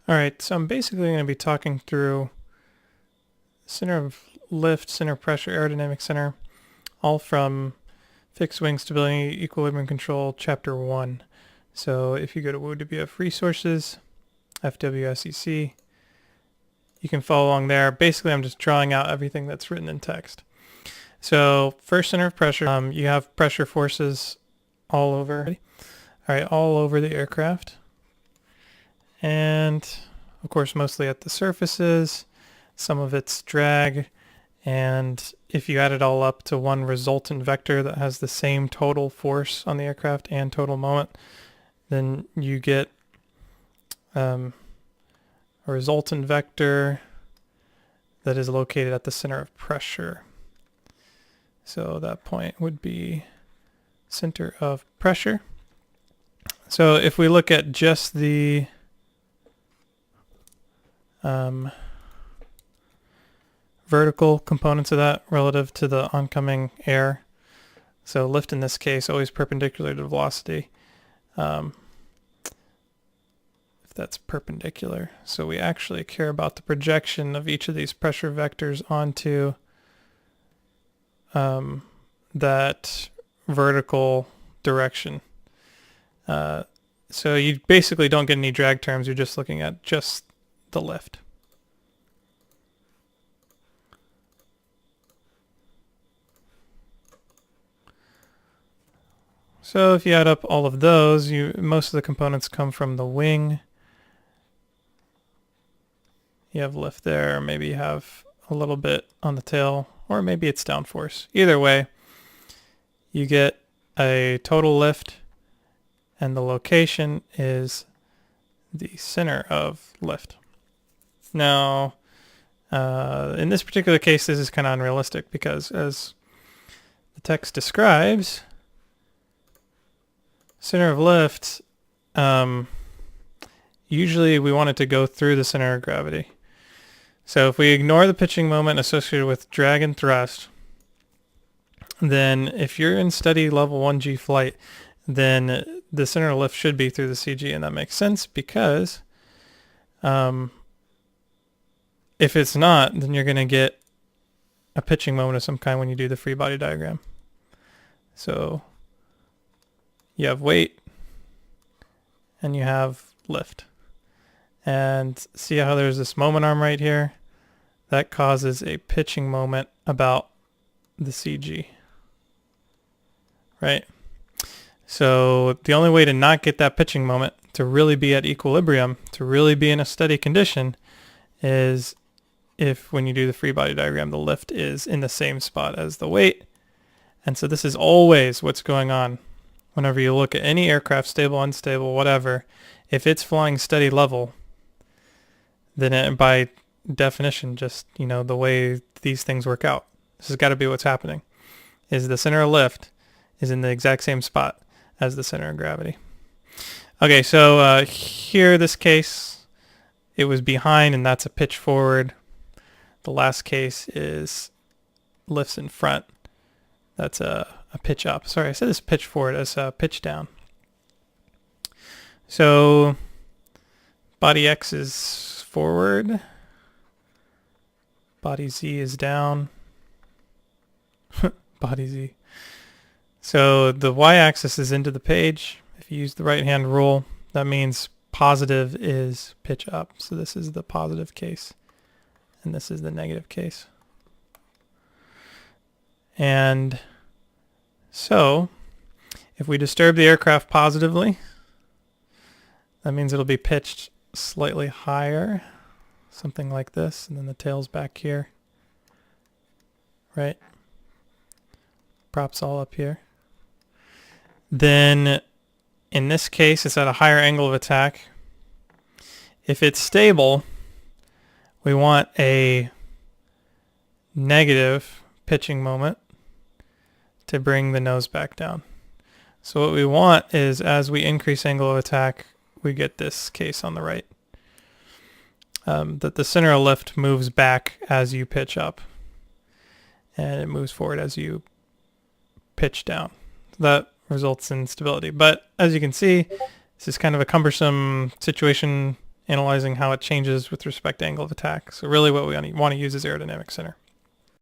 Alright, so I'm basically going to be talking through center of lift, center of pressure, aerodynamic center, all from fixed wing stability, equilibrium control, chapter 1. So if you go to WWF resources, FWSEC, you can follow along there. Basically, I'm just drawing out everything that's written in text. So first center of pressure, you have pressure forces all over, all over the aircraft. And of course, mostly at the surfaces, some of it's drag. And if you add it all up to one resultant vector that has the same total force on the aircraft and total moment, then you get a resultant vector that is located at the center of pressure. So that point would be center of pressure. So if we look at just the vertical components of that relative to the oncoming air, so lift in this case always perpendicular to velocity, if that's perpendicular. So we actually care about the projection of each of these pressure vectors onto that vertical direction. So you basically don't get any drag terms, you're just looking at just the lift. So if you add up all of those, most of the components come from the wing. You have lift there, maybe you have a little bit on the tail, or maybe it's downforce. Either way, you get a total lift, and the location is the center of lift. Now, in this particular case, this is kind of unrealistic because as the text describes, center of lift, usually we want it to go through the center of gravity. So if we ignore the pitching moment associated with drag and thrust, then if you're in steady level 1G flight, then the center of lift should be through the CG, and that makes sense because if it's not, then you're going to get a pitching moment of some kind when you do the free body diagram. So you have weight and you have lift. And see how there's this moment arm right here? That causes a pitching moment about the CG. Right? So the only way to not get that pitching moment, to really be at equilibrium, to really be in a steady condition, is if when you do the free body diagram, the lift is in the same spot as the weight. And so this is always what's going on. Whenever you look at any aircraft, stable, unstable, whatever, if it's flying steady level, then it, by definition, just, the way these things work out, this has got to be what's happening, is the center of lift is in the exact same spot as the center of gravity. Okay, so here, this case, it was behind, and that's a pitch forward. The last case is lifts in front. That's a pitch up. Sorry, I said this pitch forward as a pitch down. So body X is forward. Body Z is down. Body Z. So the y-axis is into the page. If you use the right-hand rule, that means positive is pitch up. So this is the positive case, and this is the negative case. And so if we disturb the aircraft positively, that means it'll be pitched slightly higher, something like this, and then the tail's back here, right? Props all up here. Then in this case, it's at a higher angle of attack. If it's stable, we want a negative pitching moment to bring the nose back down. So what we want is, as we increase angle of attack, we get this case on the right. That the center of lift moves back as you pitch up, and it moves forward as you pitch down. That results in stability. But as you can see, this is kind of a cumbersome situation analyzing how it changes with respect to angle of attack. So really what we want to use is aerodynamic center.